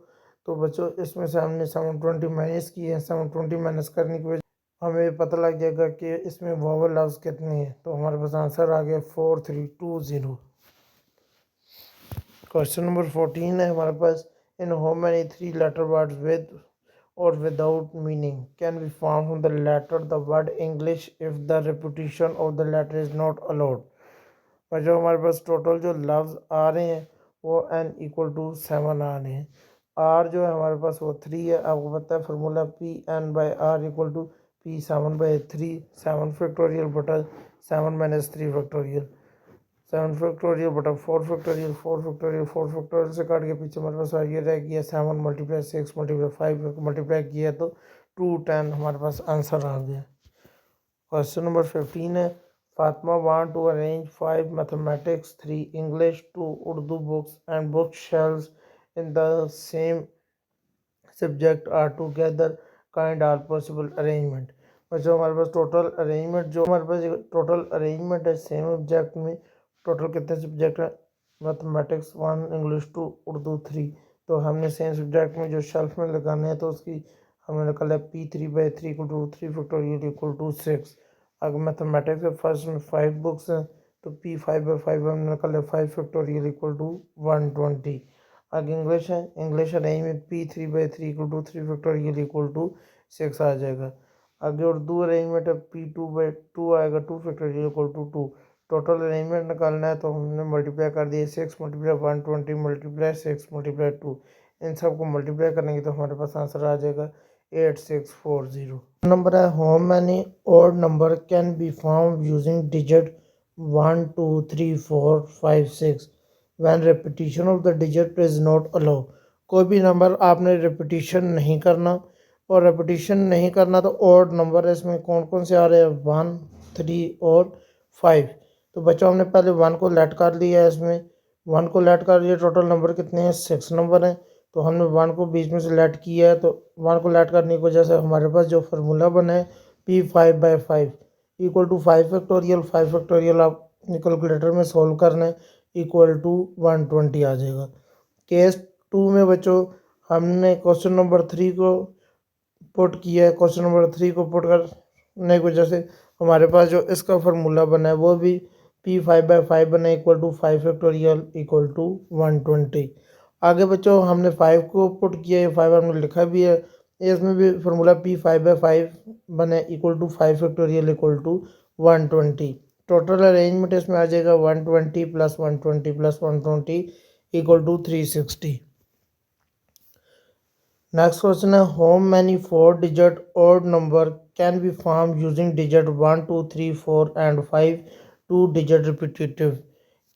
[SPEAKER 1] तो बच्चों इसमें से हमने 720 माइनस किए हैं, 720 माइनस करने की वजह हमें पता लग जाएगा कि इसमें वोवल लफ्ज़ कितने हैं, तो हमारे पास आंसर आ गया 4320। क्वेश्चन नंबर 14 है हमारे पास, in how many 3 letter words with or without meaning can be form from the letter the word English if the repetition of the letter is not allowed. और जो हमारे पास टोटल जो लफ्ज़ आ रहे हैं वो n इक्वल टू 7 आ रहे हैं। r जो है हमारे पास वो 3 है, आपको पता है formula P(n/r) equal to P7/3, 7 factorial बटा 7 माइनस 3 फैक्टोरियल, 7 फैक्टोरियल बटा 4 फैक्टोरियल, 4 फैक्टोरियल 4 फैक्टोरियल से काट के पीछे हमारे पास ये रह गया 7 मल्टीप्लाई 6 मल्टीप्लाई 5 मल्टीप्लाई किया तो 210 हमारे पास आंसर आ गया। क्वेश्चन नंबर 15 है, Fatima want to arrange 5 mathematics, 3 English, 2 Urdu books and bookshelves in the same subject are together, kind all possible arrangement। और जो हमारे पास टोटल अरेंजमेंट जो हमारे पास टोटल अरेंजमेंट है सेम सब्जेक्ट में, टोटल कितने सब्जेक्ट हैं मैथमेटिक्स 1, इंग्लिश 2, उर्दू 3, तो हमने सेम सब्जेक्ट में जो शेल्फ में लगाने हैं तो उसकी हमने निकाला P3/3 equal to 3 factorial equal to 6। अगर मैथमेटिक्स के फर्स्ट में 5 बुक्स हैं तो P5/5 हमने निकाला 5 फैक्टोरियल इक्वल टू 120। अगर इंग्लिश है, English arrangement P3/3 equal to 3 factorial equal to 6 आ जाएगा। आगे उर्दू अरेंजमेंट है P2/2 आएगा 2 factorial equal to 2। Total arrangement निकालना है तो हमने मल्टीप्लाई कर दिया 6 मल्टीप्लाई 120 मल्टीप्लाई 6 मल्टीप्लाई 2, इन सब को मल्टीप्लाई करेंगे तो हमारे पास आंसर आ जाएगा 8640। नंबर है how many odd number can be found using digit 1 2 3 4 5 6 when repetition of the digit is not allow. कोई भी नंबर आपने रिपीटिशन नहीं करना, और रिपीटिशन नहीं करना तो ऑड नंबर इसमें कौन कौन से आ रहे हैं 1 3 और 5। तो बच्चों हमने पहले 1 को लेट कर लिया है, इसमें 1 को लेट कर लिया, टोटल नंबर कितने हैं 6 नंबर हैं, तो हमने 1 को बीच में से लेट किया है, तो 1 को लेट करने की वजह से हमारे पास जो फार्मूला बना है P5/5 equal to 5 factorial, 5 factorial आप कैलकुलेटर में सॉल्व करना है इक्वल टू 120 आ जाएगा। केस 2 में बच्चों हमने क्वेश्चन नंबर 3 को पुट किया है, क्वेश्चन नंबर 3 को पुट कर होने की वजह से हमारे पास जो इसका फार्मूला बना है वो भी P5/5 बना equal to 5 factorial equal to 120। आगे बच्चों हमने 5 को पुट किया है, 5 हमने लिखा भी है, इसमें भी फार्मूला P5/5 बने equal to 5 factorial equal to 120। Total arrangement इसमें आ जाएगा 120 plus 120 plus 120 equal to 360। Next question है, how many 4 digit odd number can be form using digit 1 2 3 4 and 5 2 digit repetitive.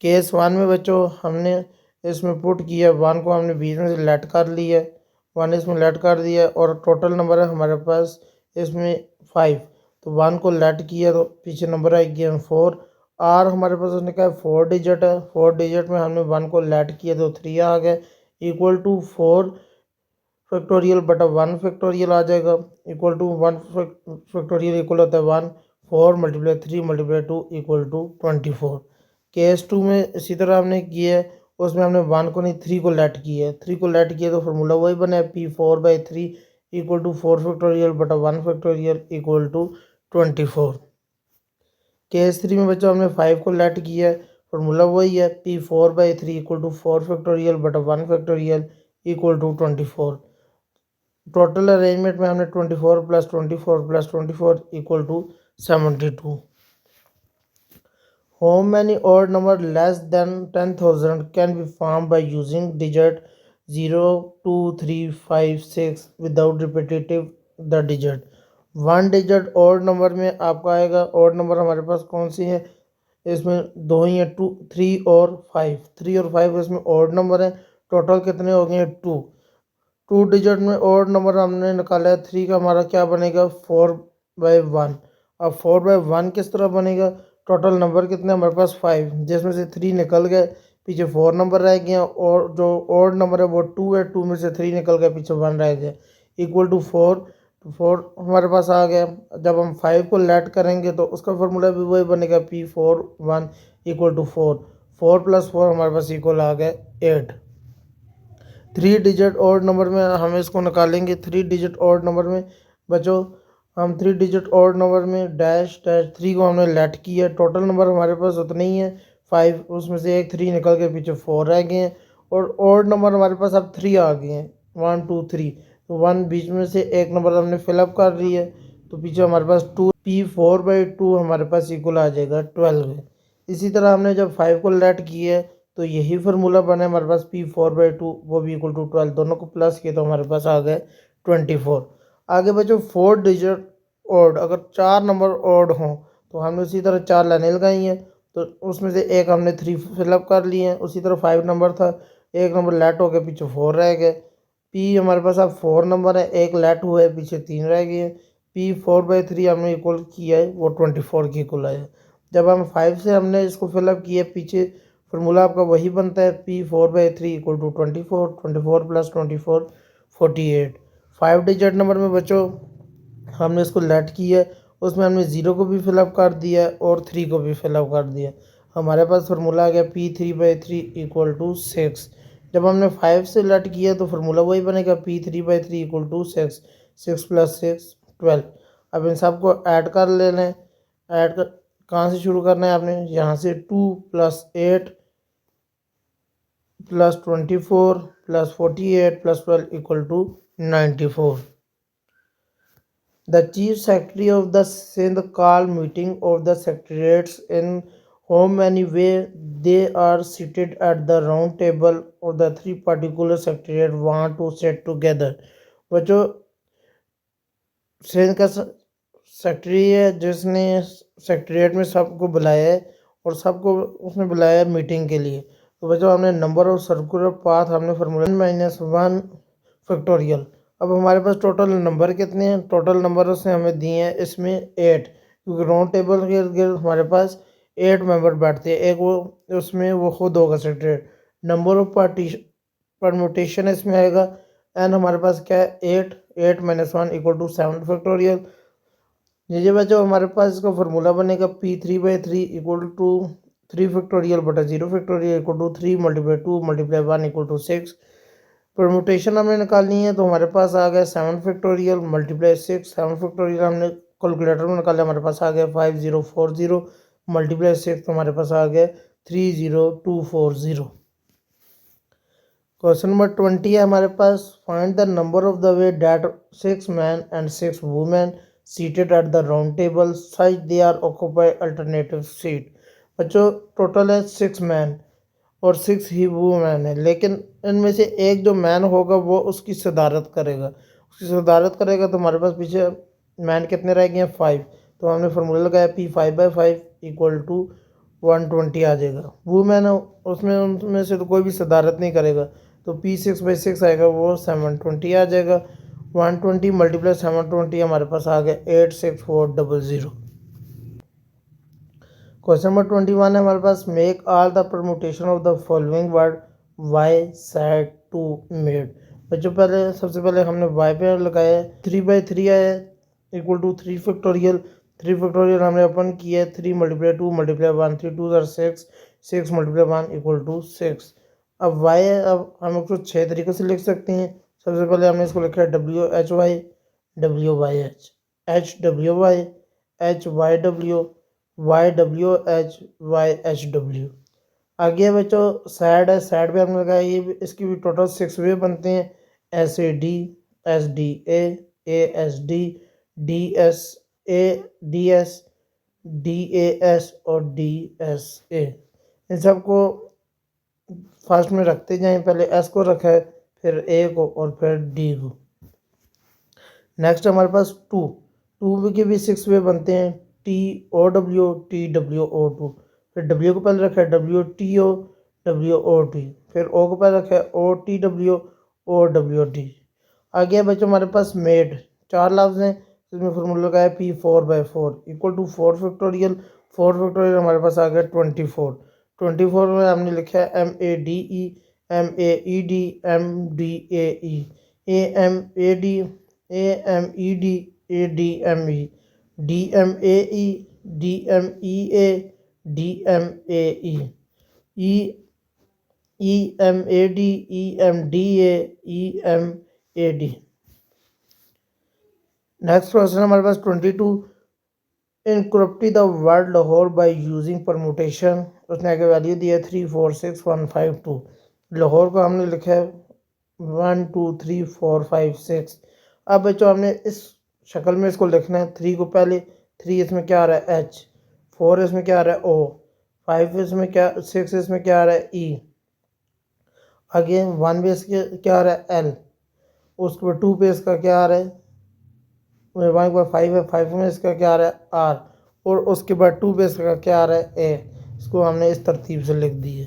[SPEAKER 1] Case 1 में बच्चों हमने इसमें पुट किया, 1 को हमने बीच में से लेट कर लिया, 1 इसमें लेट कर दिया और टोटल नंबर है हमारे पास इसमें 5। तो 1 को लेट किया तो पीछे नंबर आ गया 4। आर हमारे पास उसने कहा 4 डिजिट है, 4 डिजिट में हमने 1 को लेट किया तो 3 आ गया इक्वल टू 4 फैक्टोरियल बटा 1 फैक्टोरियल आ जाएगा इक्वल टू 1 फैक्टोरियल इक्वल होता है 1। 4 multiply 3 multiply 2 equal to 24। Case 2 में इसी तरह हमने किया है, उसमें हमने 1 को नहीं 3 को लेट किया है, 3 को लेट किया तो फार्मूला वही बना है P4/3 इक्वल टू 4 फैक्टोरियल बटा 1 फैक्टोरियल इक्वल टू 24। केस 3 में बच्चों हमने 5 को लेट किया है, फार्मूला वही है P4/3 इक्वल टू 4 फैक्टोरियल बटा 1 factorial equal to 24। Total arrangement में हमने 24 plus 24 plus 24 equal to 72। How many odd number less than 10,000 can be form by using digit 0 2 3 5 6 without repetitive the digit. 1 digit odd number में आपका आएगा, odd number हमारे पास कौन सी है, इसमें दो ही है 2 3 और 5, 3 और 5 इसमें ऑड नंबर है। टोटल कितने हो गए 2 डिजिट में ऑड नंबर हमने निकाला है 3 का, हमारा क्या बनेगा 4/1। अब 4/1 किस तरह बनेगा, टोटल नंबर कितने हमारे पास 5, जिसमें से 3 निकल गए पीछे 4 नंबर रह गए और जो ऑड नंबर है वो 2 है, 2 में से 3 निकल गए पीछे 1 रह गया इक्वल टू 4। तो 4 हमारे पास आ गया। जब हम 5 को लेट करेंगे तो उसका फार्मूला भी वही बनेगा P4/1 इक्वल टू 4। 4 प्लस 4 हमारे पास इक्वल आ गया 8। 3 डिजिट ऑड नंबर में हम इसको निकालेंगे, 3 डिजिट ऑड नंबर में बच्चों हम 3 डिजिट ऑड नंबर में डैश डैश 3 को हमने लेट किया, टोटल नंबर हमारे पास उतना ही है 5, उसमें से एक 3 निकल के पीछे 4 रह गए हैं और ऑड नंबर हमारे पास अब 3 आ गए हैं 1 2 3। तो 1 बीच में से एक नंबर हमने फिलअप कर ली है तो पीछे हमारे पास 2, P4/2 हमारे पास इक्वल आ जाएगा 12 है। इसी तरह हमने जब 5 को लेट किया है तो यही फार्मूला बना है हमारे पास P4/2 वो भी इक्वल टू 12, दोनों को प्लस किया तो हमारे पास आ गए 24। आगे बच्चों 4 डिजिट ऑड, अगर 4 नंबर ऑड हों तो हमने उसी तरह 4 लाइनें लगाई हैं, तो उसमें से एक हमने 3 फिलअप कर लिए हैं। उसी तरह 5 नंबर था, एक नंबर लेट हो गया पीछे 4 रह गए। P हमारे पास अब 4 नंबर है, एक लेट हुआ है पीछे 3 रह गए हैं। P4/3 हमने इक्वल किया है वो 24 की इक्वल आया। जब हम 5 से हमने इसको फिलअप किया पीछे फार्मूला आपका वही बनता है P4/3 equal to 24, 24 plus 24 48। 5 digit number में बच्चों हमने इसको लेट किया है, उसमें हमने 0 को भी फिलअप कर दिया है और 3 को भी फिलअप कर दिया। हमारे पास फार्मूला आ गया P3/3 इक्वल टू 6। जब हमने 5 से लेट किया तो फार्मूला वही बनेगा P3/3 इक्वल टू 6, 6 प्लस 6 12। अब इन सबको ऐड कर लेना है, ऐड कर कहाँ से शुरू करना है आपने, यहाँ से 2 plus 8 plus 24 plus 48 plus 12 equal to 94। The chief secretary of the Sindh called meeting of the secretariats in how many way they are seated at the round table of the 3 particular secretariat want to sit together। बच्चों सिंध का secretary है जिसने secretariat में सबको बुलाया है और सबको उसने बुलाया है मीटिंग के लिए। तो बच्चों हमने नंबर ऑफ सर्कुलर पाथ हमने फार्मूला -1 फैक्टोरियल। अब हमारे पास टोटल नंबर कितने हैं, टोटल नंबर उसने हमें दिए हैं इसमें 8, क्योंकि राउंड टेबल के गिर्द हमारे पास 8 मेंबर बैठते हैं, एक वो उसमें वो खुद होगा सेक्रेटरी। नंबर ऑफ परम्यूटेशन इसमें आएगा एन हमारे पास क्या है 8, 8 - 1 इक्वल टू 7 फैक्टोरियल। ये बच्चों हमारे पास इसका फार्मूला बनेगा P3/3 इक्वल टू 3 फैक्टोरियल बटा 0 factorial equal to 3 × 2 × 1 equal to 6। Permutation हमने निकालनी है तो हमारे पास आ गया 7 फैक्टोरियल मल्टीप्लाई 6, 7 फैक्टोरियल हमने कैलकुलेटर में निकाले हमारे पास आ गया 5040 मल्टीप्लाई 6 तो हमारे पास आ गया 30240। क्वेश्चन नंबर 20 है हमारे पास, find the number of the way that 6 man and 6 women seated at the round table such they are occupy alternative seat. बच्चों टोटल है 6 मैन और 6 ही वुमेन है, लेकिन इनमें से एक जो मैन होगा वो उसकी सदारत करेगा। तो हमारे पास पीछे मैन कितने रह गए हैं 5, तो हमने फार्मूला लगाया P5/5 इक्वल टू 120 आ जाएगा। वुमेन उसमें उनमें से तो कोई भी सदारत नहीं करेगा, तो P6/6 आएगा वो 720 आ जाएगा। 120 मल्टीप्लाई 720 हमारे पास आ गया 86400। क्वेश्चन नंबर 21 है हमारे पास, make all the permutation of the following word why said to made. बच्चों सबसे पहले हमने वाई पे लगाया 3/3 आया इक्वल टू 3 फैक्टोरियल। 3 फैक्टोरियल हमने अपन किया 3 multiply 2 multiply 1, 3 2 r 6, 6 multiply 1 equal to 6। अब वाई है, अब हम इसको 6 तरीके से लिख सकते हैं। सबसे पहले हमने इसको लिखा है WHY WYH HWY HYW YWH YHW। आगे बच्चों सैड है, सैड पे हमने लगाया ये इसकी भी टोटल 6 वे बनते हैं SAD SDA ASD DSA DS DAS और DSA। इन सबको फर्स्ट में रखते जाएं, पहले S को रखा है फिर A को और फिर D को। नेक्स्ट हमारे पास टू के भी 6 वे बनते हैं TOW TWO2। फिर W को पहले रखा है WTO WOT, फिर O को पहले रखा है OTW OWT। आगे बच्चों हमारे पास मेड 4 लफ्ज़ हैं, इसमें फार्मूला का है P4/4 equal to 4 factorial. 4 factorial हमारे पास आ गया 24। 24 में हमने लिखा है MADE MAED MDAE AMAD AMED ADME DMAE DMEA DMAE EMAD EMDA EMAD। Next question हमारे पास 22, encrypt the word Lahore by using permutation. उसने आगे वैल्यू दी है 3 4 6 1 5 2। लाहौर को हमने लिखा है 1 2 3 4 5 6। अब बच्चों हमने इस शक्ल में इसको लिखना है। 3 को पहले 3 इसमें क्या आ रहा है H, 4 इसमें क्या आ रहा है O, 5 इसमें क्या 6 इसमें क्या आ रहा है E, आगे 1 पे इसके क्या आ रहा है L, उसके बाद 2 पे इसका क्या आ रहा है 1 के बाद 5 है, 5 में इसका क्या आ रहा है R, और उसके बाद 2 पे इसका क्या आ रहा है A। इसको हमने इस तरतीब से लिख दी है।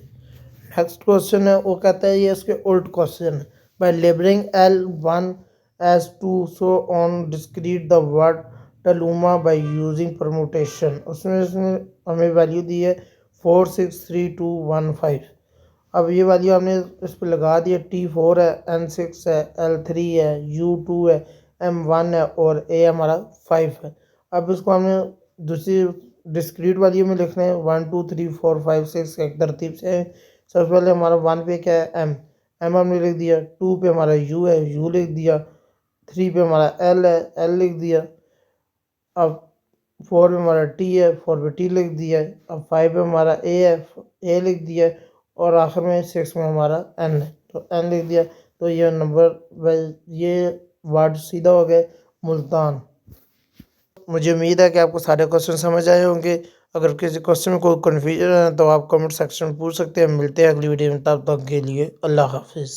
[SPEAKER 1] नेक्स्ट क्वेश्चन है वो कहता है ये इसके उल्ट क्वेश्चन है, bye labelling L1 as 2 so on discrete the word taluma by using permutation। उसमें हमें वैल्यू दी है 4 6 3 2 1 5। अब ये वैल्यू हमने इस पर लगा दी है। T4 है, N6 है, L3 है, U2 है, M1 है और A हमारा 5 है। अब इसको हमने दूसरी डिस्क्रीट वैल्यू में लिखना है 1 2 3 4 5 6 एक तरतीब से। सबसे पहले हमारा 1 पे क्या है M हमने लिख दिया, 2 पे हमारा U है U लिख दिया, 3 पे हमारा L है L लिख दिया, अब 4 पे हमारा T है 4 पे T लिख दिया, अब 5 पे हमारा A है A लिख दिया और आखिर में 6 में हमारा N है तो N लिख दिया। तो ये ये वर्ड सीधा हो गए मुल्तान। मुझे उम्मीद है कि आपको सारे क्वेश्चन समझ आए होंगे। अगर किसी क्वेश्चन में कोई कन्फ्यूजन है तो आप कमेंट सेक्शन में पूछ सकते हैं। मिलते हैं अगली वीडियो में, तब तक के लिए अल्लाह हाफिज़।